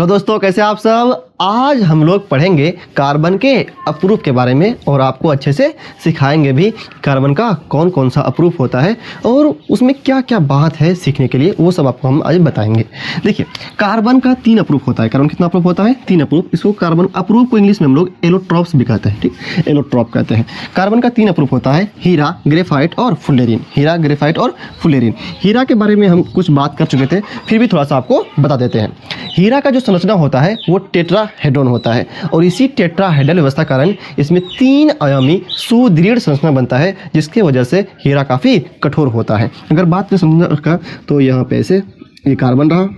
Hello दोस्तों, कैसे आप सब। आज हम लोग पढ़ेंगे कार्बन के अप्रूफ के बारे में और आपको अच्छे से सिखाएंगे भी कार्बन का कौन कौन सा अप्रूफ होता है और उसमें क्या क्या बात है सीखने के लिए, वो सब आपको हम आज बताएंगे। देखिए, कार्बन का 3 अप्रूफ होता है। कार्बन कितना अप्रूफ होता है? 3 अप्रूफ। इसको कार्बन अप्रूफ को इंग्लिश में हम लोग एलोट्रॉप्स भी कहते हैं। ठीक, एलोट्रॉप कहते हैं। कार्बन का 3 अप्रूफ होता है, हीरा, ग्रेफाइट और फुलेरिन। हीरा, ग्रेफाइट और फुलेरिन। हीरा के बारे में हम कुछ बात कर चुके थे, फिर भी थोड़ा सा आपको बता देते हैं। हीरा का जो संरचना होता है वो टेट्राहेड्रॉन होता है और इसी टेट्राहेड्रल व्यवस्था कारण इसमें 3 आयामी सुदृढ़ संरचना बनता है, जिसकी वजह से हीरा काफ़ी कठोर होता है। अगर बात करें संरचना का तो यहाँ पे ऐसे ये कार्बन रहा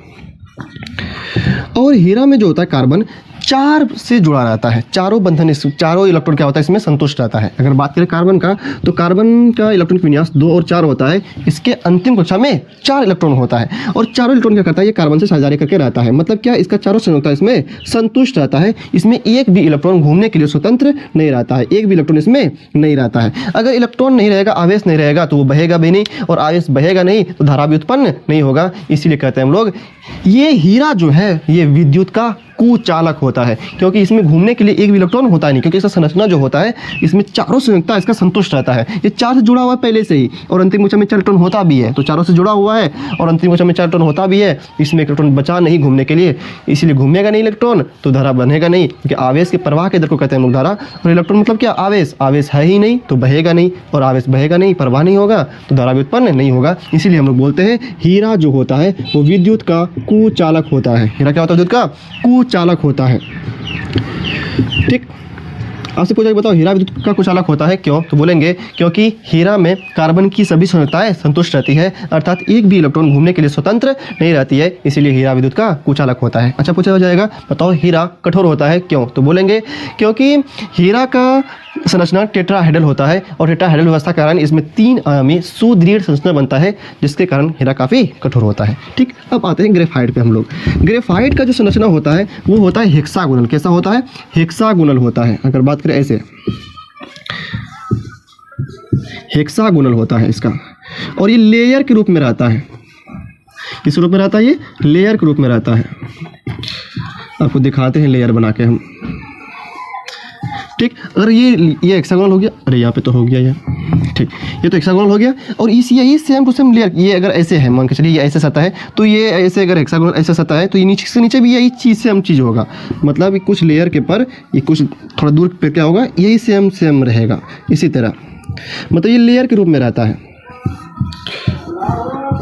और हीरा में जो होता है कार्बन 4 से जुड़ा रहता है। चारों बंधन, चारों इलेक्ट्रॉन क्या होता है इसमें संतुष्ट रहता है। अगर बात करें कार्बन का तो कार्बन का इलेक्ट्रॉनिक विन्यास 2 और 4 होता है। इसके अंतिम कक्षा में 4 इलेक्ट्रॉन होता है और चारों इलेक्ट्रॉन क्या करता है, ये कार्बन से साझेदारी करके रहता है। मतलब क्या, इसका चारों संयोजकता इसमें संतुष्ट रहता है। इसमें एक भी इलेक्ट्रॉन घूमने के लिए स्वतंत्र नहीं रहता है, एक भी इलेक्ट्रॉन इसमें नहीं रहता है। अगर इलेक्ट्रॉन नहीं रहेगा, आवेश नहीं रहेगा तो वो बहेगा भी नहीं और आवेश बहेगा नहीं तो धारा भी उत्पन्न नहीं होगा। इसीलिए कहते हैं हम लोग ये हीरा जो है ये विद्युत का कुचालक होता है, क्योंकि इसमें घूमने के लिए एक भी इलेक्ट्रॉन होता है नहीं, क्योंकि इसका संरचना जो होता है इसमें चारों संयोजकता इसका संतुष्ट रहता है। ये 4 से जुड़ा हुआ है पहले से ही और अंतिम कक्षा में 4 इलेक्ट्रॉन होता भी है, तो चारों से जुड़ा हुआ है और अंतिम कक्षा में 4 इलेक्ट्रॉन होता भी है। इसमें इलेक्ट्रॉन बचा नहीं घूमने के लिए, इसीलिए घूमेगा नहीं इलेक्ट्रॉन तो धारा बनेगा नहीं, क्योंकि आवेश के प्रवाह के दर को कहते हैं हम लोग धारा। और इलेक्ट्रॉन मतलब क्या, आवेश। आवेश है ही नहीं तो बहेगा नहीं और आवेश बहेगा नहीं, प्रवाह नहीं होगा तो धारा भी उत्पन्न नहीं होगा। इसीलिए हम लोग बोलते हैं हीरा जो होता है वो विद्युत का कुचालक होता है। हीरा क्या होता है? विद्युत का कुचालक होता है। ठीक, आपसे पूछा बताओ हीरा विद्युत का कुचालक होता है क्यों? तो बोलेंगे क्योंकि हीरा में कार्बन की सभी संयोजकताएं संतुष्ट रहती है, अर्थात एक भी इलेक्ट्रॉन घूमने के लिए स्वतंत्र नहीं रहती है, इसीलिए हीरा विद्युत का कुचालक होता है। अच्छा, पूछा जाएगा बताओ हीरा कठोर होता है क्यों? तो बोलेंगे क्योंकि हीरा का संरचना टेट्राहेड्रल होता है और टेट्राहेड्रल व्यवस्था के कारण इसमें 3 आयामी सुदृढ़ संरचना बनता है, जिसके कारण हीरा काफ़ी कठोर होता है। ठीक, अब आते हैं ग्रेफाइट पे हम लोग। ग्रेफाइट का जो संरचना होता है वो होता है हेक्सागोनल। कैसा होता है? हेक्सागोनल होता है। अगर बात करें ऐसे हेक्सागोनल होता है इसका, और ये लेयर के रूप में रहता है। किस रूप में रहता है? ये लेयर के रूप में रहता है। आपको दिखाते हैं लेयर बना के हम। ठीक, अगर ये हेक्सागोनल हो गया, अरे यहाँ पे तो हो गया ये। ठीक, ये तो हेक्सागोनल हो गया और यही सेम टू सेम लेयर। ये अगर ऐसे है, मान के चलिए ये ऐसे सतह है तो ये ऐसे, अगर हेक्सागोनल ऐसे सतह है तो ये नीचे से नीचे भी यही चीज़ सेम चीज़ होगा। मतलब कुछ लेयर के पर ये कुछ थोड़ा दूर पे क्या होगा, यही सेम रहेगा इसी तरह। मतलब ये लेयर के रूप में रहता है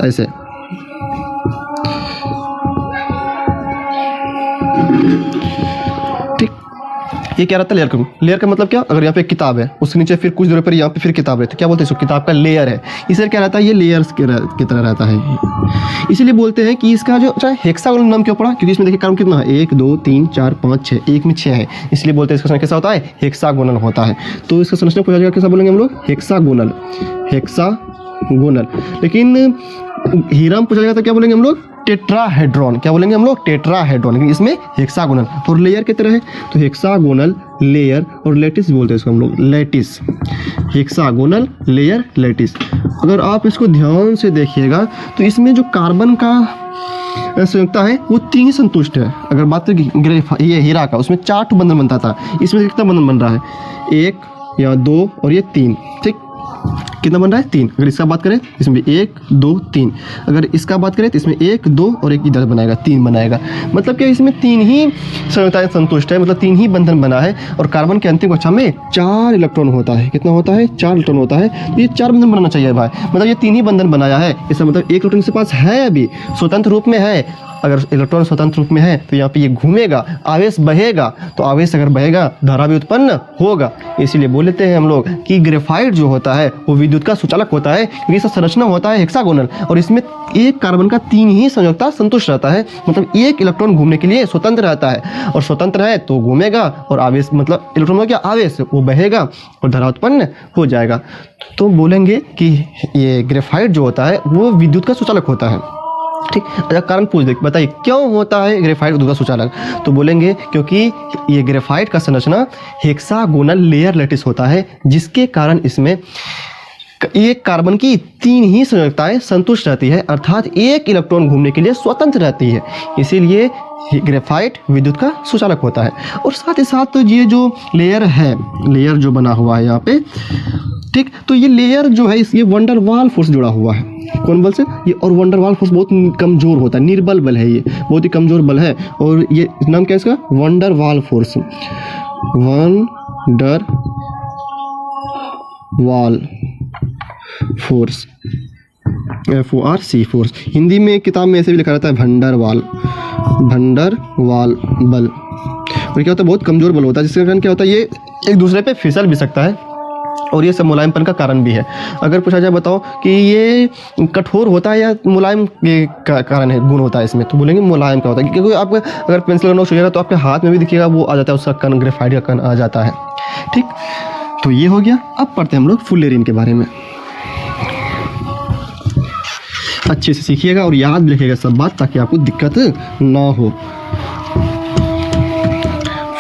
ऐसे। ये क्या रहता है? लेयर का। लेयर का मतलब क्या, अगर यहाँ पे किताब है उसके नीचे फिर कुछ दूर पर यहाँ पे फिर किताब रहती है, क्या बोलते हैं इसको? किताब का लेयर है। इसलिए क्या रहता है, ये लेयर्स की तरह रहता है। इसीलिए बोलते हैं कि इसका जो हेक्सागोनल नाम क्यों पड़ा, क्योंकि इसमें देखिए कार्बन कितना है, 1 2 3 4 5 6, एक में 6 है, इसलिए बोलते हैं इसका संरचना कैसा होता है, हेक्सागोनल होता है। तो इसका संरचना पूछा जाएगा कैसा बोलेंगे हम लोग, हेक्सागोनल। हेक्सागोनल। लेकिन हीरा में पूछा जाएगा तो क्या बोलेंगे हम लोग, टेट्राहेड्रॉन। क्या बोलेंगे हम लोग, टेट्राहेड्रॉन। लेकिन इसमें हेक्सागोनल और लेयर की तरह है तो हेक्सागोनल, लेयर और लेटिस बोलते हैं इसको हम लोग, लेटिस। Hexagonal, layer, lettuce. अगर आप इसको ध्यान से देखिएगा तो इसमें जो कार्बन का संयुक्ता है वो 3 ही संतुष्ट है। अगर बात करें ये हीरा का, उसमें 4 बंधन बनता था, इसमें कितना बंधन बन रहा है, 1 या 2 और ये 3। ठीक, कितना बन रहा है, 3। अगर इसका बात करें इसमें 1 2 3, अगर इसका बात करें तो इसमें 1 2 और एक इधर बनाएगा, 3 बनाएगा। मतलब क्या, इसमें 3 ही संयोजकताएं संतुष्ट है, मतलब 3 ही बंधन बना है। और कार्बन के अंतिम कक्षा में 4 इलेक्ट्रॉन होता है। कितना होता है, 4 इलेक्ट्रॉन होता है। तो ये 4 बंधन बनाना चाहिए भाई, मतलब ये 3 ही बंधन बनाया है। इसका मतलब 1 इलेक्ट्रॉन इसके पास है, अभी स्वतंत्र रूप में है। अगर इलेक्ट्रॉन स्वतंत्र रूप में है तो यहाँ पे ये घूमेगा, आवेश बहेगा, तो आवेश अगर बहेगा धारा भी उत्पन्न होगा। इसीलिए बोलते हैं हम लोग कि ग्रेफाइट जो होता है वो विद्युत का सुचालक होता है, क्योंकि इसका संरचना होता है हेक्सागोनल और इसमें एक कार्बन का 3 ही संयोजकता संतुष्ट रहता है। मतलब एक इलेक्ट्रॉन घूमने के लिए स्वतंत्र रहता है और स्वतंत्र है तो घूमेगा और आवेश, मतलब इलेक्ट्रॉन का क्या, आवेश, वो बहेगा और धारा उत्पन्न हो जाएगा। तो बोलेंगे कि ये ग्रेफाइट जो होता है वो विद्युत का सुचालक होता है। ठीक, अच्छा कारण पूछ दे, बताइए क्यों होता है ग्रेफाइट विद्युत का सुचालक? तो बोलेंगे क्योंकि ये ग्रेफाइट का संरचना हेक्सागोनल लेयर लेटिस होता है, जिसके कारण इसमें एक कार्बन की 3 ही संयोजकताएं संतुष्ट रहती है, अर्थात एक इलेक्ट्रॉन घूमने के लिए स्वतंत्र रहती है। इसीलिए ग्रेफाइट विद्युत का सुचालक होता है। और साथ ही साथ तो ये जो लेयर है, लेयर जो बना हुआ है यहाँ पे, ठीक, तो ये लेयर जो है ये वंडर वाल फोर्स जुड़ा हुआ है। कौन बल से? ये। और वंडर वाल फोर्स बहुत कमज़ोर होता है, निर्बल बल है, ये बहुत ही कमज़ोर बल है। और ये नाम क्या है इसका? वंडर वाल फोर्स। वंडर वाल फोर्स, FORC फोर्स। हिंदी में किताब में ऐसे भी लिखा रहता है भंडर वाल बल। और क्या होता है? बहुत कमज़ोर बल होता है, जिसके कारण क्या होता है, ये एक दूसरे पे फिसल भी सकता है और ये सब मुलायमपन का कारण भी है। अगर पूछा जाए बताओ कि ये कठोर होता है या मुलायम के कारण है, गुण होता है इसमें, तो बोलेंगे मुलायम का होता है। क्योंकि आप अगर पेंसिल का नोक छुएगा तो आपके हाथ में भी दिखिएगा वो आ जाता है, उसका कण, ग्रेफाइट का कण आ जाता है। ठीक, तो ये हो गया। अब पढ़ते हैं हम लोग फुल्लेरीन के बारे में। अच्छे से सीखिएगा और याद भी रखिएगा सब बात, ताकि आपको दिक्कत ना हो।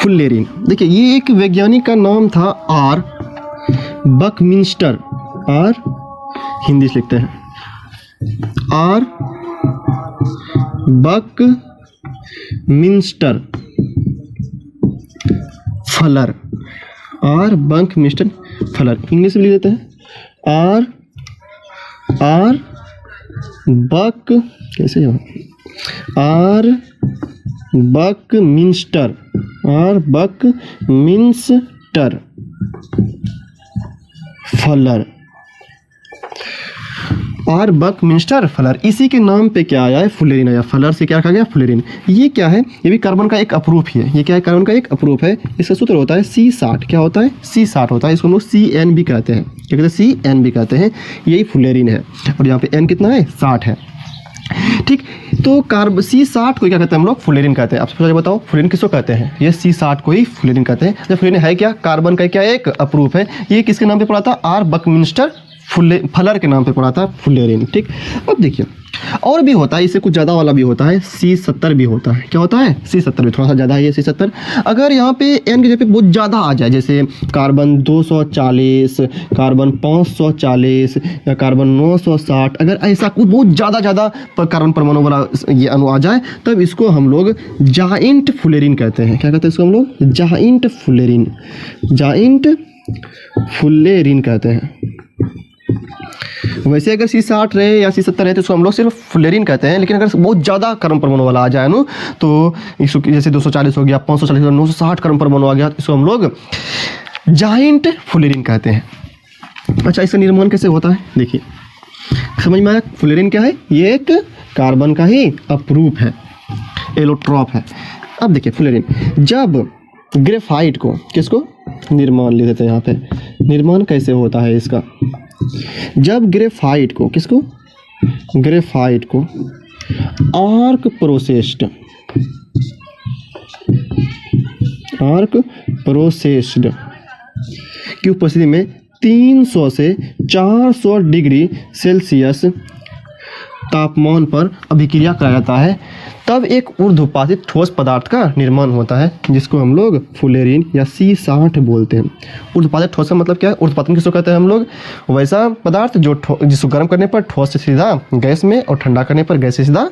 फुल्लेरीन, देखिए ये एक वैज्ञानिक का नाम था आर बकमिंस्टर। आर हिंदी से लिखते हैं R Buckminster Fuller. R Buckminster Fuller, English में लिख देते हैं आर बक, कैसे हो? R Buckminster Fuller. R Buckminster Fuller, इसी के नाम पे क्या आया है? फुल्लेरीन आया। फलर से क्या कहा गया? फुल्लेरीन। ये क्या है? ये भी कार्बन का एक अपरूप ही है। ये क्या है? कार्बन का एक अपरूप है। इसका सूत्र होता है C60। क्या होता है? C60 होता है। इसको हम लोग CN भी कहते हैं। क्या कहते हैं? CN भी कहते हैं। यही फुल्लेरीन है। और यहाँ पे N कितना है? 60 है। ठीक, तो C60 को क्या कहते हैं हम लोग? फुल्लेरीन कहते हैं। आप सबसे बताओ फुल्लेरीन किसको कहते हैं? ये C60 को ही फुल्लेरीन कहते हैं। जब फुल्लेरीन है क्या? कार्बन का क्या एक अपरूप है। ये किसके नाम पे पड़ा था? आर बकमिंस्टर फलर के नाम पे पड़ा था फुल्लेरीन। ठीक, अब देखिए और भी होता है, इससे कुछ ज़्यादा वाला भी होता है, C70 भी होता है। क्या होता है? C70 भी थोड़ा सा ज़्यादा है ये C70। अगर यहाँ पे N की जगह पे बहुत ज़्यादा आ जाए, जैसे कार्बन 240, कार्बन 540 या कार्बन 960, अगर ऐसा कुछ बहुत ज़्यादा कार्बन परमाणु वाला ये अणु आ जाए, तब इसको हम लोग जाइंट फुल्लेरीन कहते हैं। क्या कहते हैं इसको हम लोग? जाइंट फुल्लेरीन कहते हैं। वैसे अगर C60 रहे या C70 रहे तो इसको हम लोग सिर्फ फुल्लेरीन कहते हैं। लेकिन अगर बहुत ज़्यादा कार्बन परमाणु वाला आ जाए ना, तो इसको जैसे 240 हो गया, 540 हो गया, 960 कार्बन परमाणु आ गया, तो इसको हम लोग जाइंट फुल्लेरीन कहते हैं। अच्छा, इसका निर्माण कैसे होता है? देखिए, समझ में आया? फुल्लेरीन क्या है? ये एक कार्बन का ही अपरूप है, एलोट्रॉप है। अब देखिए फुल्लेरीन, जब ग्रेफाइट को, किसको? निर्माण लिख देते हैं यहाँ पे। निर्माण कैसे होता है इसका? जब ग्रेफाइट को, किसको? ग्रेफाइट को आर्क प्रोसेस्ड की उपस्थिति में 300 से 400 डिग्री सेल्सियस तापमान पर अभिक्रिया कराया जाता है, तब एक ऊर्ध्वपातित ठोस पदार्थ का निर्माण होता है, जिसको हम लोग फुल्लेरीन या C60 बोलते हैं। ऊर्ध्वपातित ठोस का मतलब क्या है? ऊर्ध्वपातन किसको कहते हैं हम लोग? वैसा पदार्थ जो जिसको गर्म करने पर ठोस से सीधा गैस में और ठंडा करने पर गैस से सीधा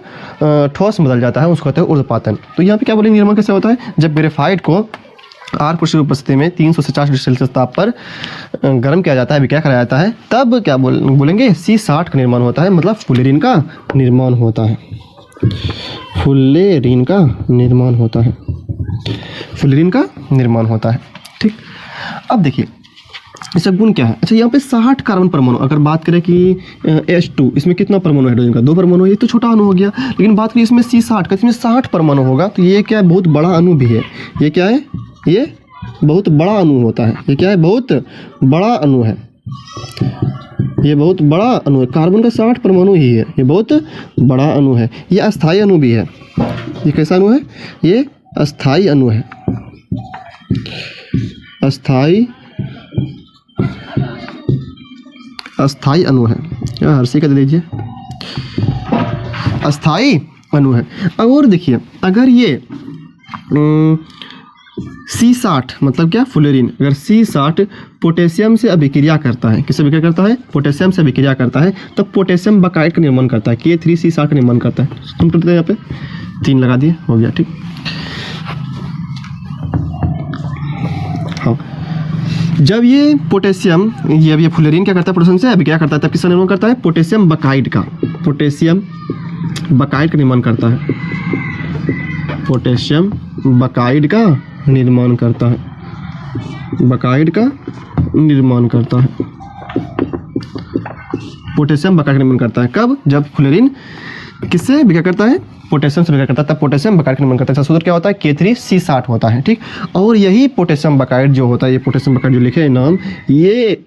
ठोस में बदल जाता है, उसको कहते हैं ऊर्ध्वपातन। तो यहाँ पे क्या बोलेंगे? निर्माण कैसे होता है? जब ग्रेफाइट को आर्क की उपस्थिति में 300 से 400 डिग्री सेल्सियस ताप पर गर्म किया जाता है, अभिक्रिया कराया जाता है, तब क्या बोलेंगे? C60 का निर्माण होता है, मतलब फुल्लेरीन का निर्माण होता है। फुल्लेरीन का निर्माण होता है। फुल्लेरीन का निर्माण होता है। ठीक, अब देखिए इसका गुण क्या है? अच्छा, यहाँ पे 60 कार्बन परमाणु, अगर बात करें कि H2, इसमें कितना परमाणु हाइड्रोजन का? 2 परमाणु। ये तो छोटा अणु हो गया। लेकिन बात करें इसमें C60 का, इसमें 60 परमाणु होगा, तो ये क्या है? बहुत बड़ा अणु भी है। ये क्या है? ये बहुत बड़ा अणु होता है। ये क्या है? बहुत बड़ा अणु है। ये बहुत बड़ा अणु है। कार्बन का 60 परमाणु ही है, ये बहुत बड़ा अणु है। ये अस्थायी अणु भी है। ये कैसा अणु है? ये अस्थायी अणु है। अस्थायी अणु है। हर्षी का दे दीजिए। अस्थायी अणु है। और देखिए, अगर ये C60 मतलब क्या? फुल्लेरीन। अगर C60 पोटेशियम से अभिक्रिया करता है, किससे अभिक्रिया करता है? पोटेशियम से अभिक्रिया करता है, तब पोटेशियम बकाइड का निर्माण करता है। K3C60 का निर्माण करता है। तुम करते हैं यहाँ पे 3 लगा दिए, हो गया, ठीक। हाँ, जब ये पोटेशियम, ये अब ये फ्लोरीन क्या करता है पोटेशियम से, अभी क्या करता है, तब किसका निर्माण करता है, पोटेशियम बकाइड का, पोटेशियम बकाइड का निर्माण करता है, पोटेशियम बकाइड का निर्माण करता है, बकाइड का निर्माण करता है, पोटेशियम बकाइड का निर्माण करता है। कब, जब फ्लोरीन किससे क्या करता है, पोटेशियम से क्या करता है, तब पोटेशियम बकाइड का निर्माण करता है। सूत्र क्या होता है, K3C60 होता है, ठीक। और यही पोटेशियम बकाइड जो होता है, ये पोटेशियम बकाइड जो लिखे हैं नाम, ये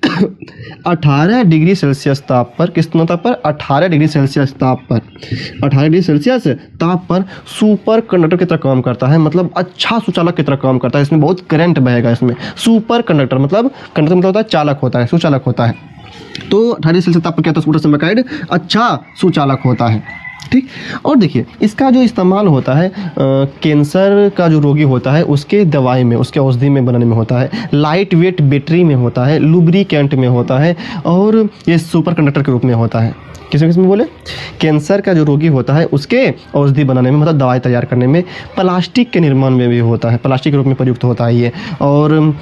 18 डिग्री सेल्सियस ताप पर, कितना ताप पर, 18 डिग्री सेल्सियस ताप पर, 18 डिग्री सेल्सियस ताप पर सुपर कंडक्टर की तरह काम करता है, मतलब अच्छा सुचालक की तरह काम करता है। इसमें बहुत करंट बहेगा इसमें। सुपर कंडक्टर मतलब, कंडक्टर मतलब होता है चालक होता है, सुचालक होता है। तो 18 डिग्री सेल्सियस ताप पर क्या होता है, पोटेशियम बकाइड अच्छा सुचालक होता है, ठीक। और देखिए इसका जो इस्तेमाल होता है कैंसर का जो रोगी होता है उसके दवाई में, उसके औषधि में बनाने में होता है, लाइट वेट बैटरी में होता है, लुब्रिकेंट में होता है, और ये सुपर कंडक्टर के रूप में होता है। किस में बोले, कैंसर का जो रोगी होता है उसके औषधि बनाने में, मतलब दवाई तैयार करने में, प्लास्टिक के निर्माण में भी होता है, प्लास्टिक के रूप में प्रयुक्त होता है ये, और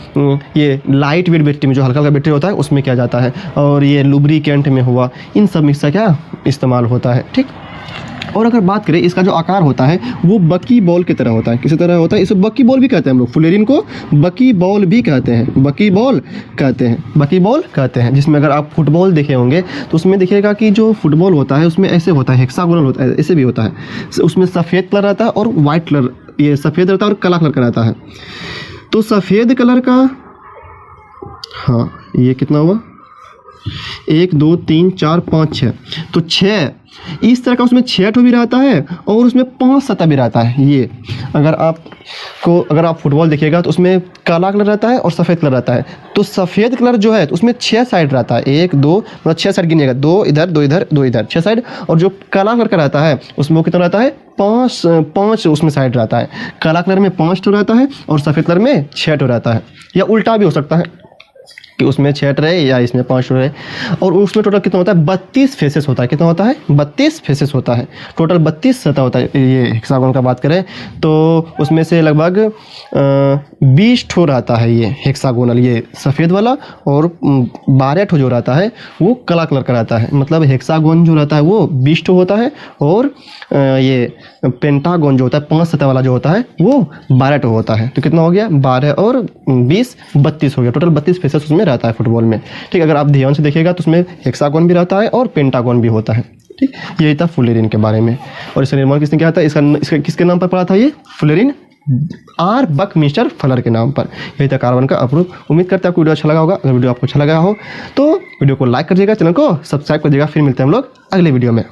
ये लाइट वेट बैटरी में जो हल्का हल्का बैटरी होता है उसमें किया जाता है, और ये लुब्रिकेंट में हुआ, इन सब में इसका क्या इस्तेमाल होता है, ठीक। और अगर बात करें इसका जो आकार होता है वो बकी बॉल की तरह होता है। किसी तरह होता है, इसे बकी बॉल भी कहते हैं हम लोग, फ्लोरीन को बकी बॉल भी कहते हैं, बकी बॉल कहते हैं, बकी बॉल कहते हैं। जिसमें अगर आप फुटबॉल देखे होंगे तो उसमें देखिएगा कि जो फुटबॉल होता है उसमें ऐसे होता है, हेक्सागोनल होता है, ऐसे भी होता है, उसमें सफ़ेद कलर रहता है और वाइट कलर, ये सफ़ेद रहता है और काला कलर का रहता है। तो सफ़ेद कलर का, हाँ ये कितना हुआ, 1 2 3 4 5 6, तो 6 इस तरह का उसमें 6 ठो भी रहता है और उसमें 5 सतह भी रहता है। ये अगर आप फुटबॉल देखिएगा तो उसमें काला कलर रहता है और सफ़ेद कलर रहता है। तो सफ़ेद कलर जो है तो उसमें 6 साइड रहता है, 1 2 मतलब 6 साइड गिनिएगा, 2 इधर 2 इधर 2 इधर, 6 साइड। और जो काला कलर का रहता है उसमें वो कितना रहता है, 5 उसमें साइड रहता है। काला कलर में 5 ठो रहता है और सफ़ेद कलर में 6 ठो रहता है, या उल्टा भी हो सकता है कि उसमें 6 रहे या इसमें 5 रहे। और उसमें टोटल कितना होता है, 32 फेसेस होता है। कितना होता है, 32 फेसेस होता है, टोटल 32 सतह होता है। ये हेक्सागोन का बात करें तो उसमें से लगभग 20 ठो रहता है ये हेक्सागोनल, ये सफ़ेद वाला, और 12 ठो जो रहता है वो काला कलर का रहता है। मतलब हेक्सागोन जो रहता है वो 20 ठो होता है, और ये पेंटागोन जो होता है 5 सतह वाला जो होता है वो 12 ठो होता है। तो कितना हो गया, 12 और 20 32 हो गया, टोटल 32 फेसेस उसमें रहता है फुटबॉल में, ठीक। अगर आप ध्यान से देखिएगा तो उसमें हेक्सागोन भी रहता है और पेंटागोन भी होता है, ठीक। यही था फ्लोरीन के बारे में। और इसका निर्माण किसने किया था, इसका किसके नाम पर पड़ा था, ये फ्लोरीन आर बकमिस्टर फलर के नाम पर। यही था कार्बन का अप्रूव। उम्मीद करते हैं आपको वीडियो अच्छा लगा होगा। अगर वीडियो आपको अच्छा लगा हो तो वीडियो को लाइक करिएगा, चैनल को सब्सक्राइब करिएगा। फिर मिलते हैं हम लोग अगले वीडियो में।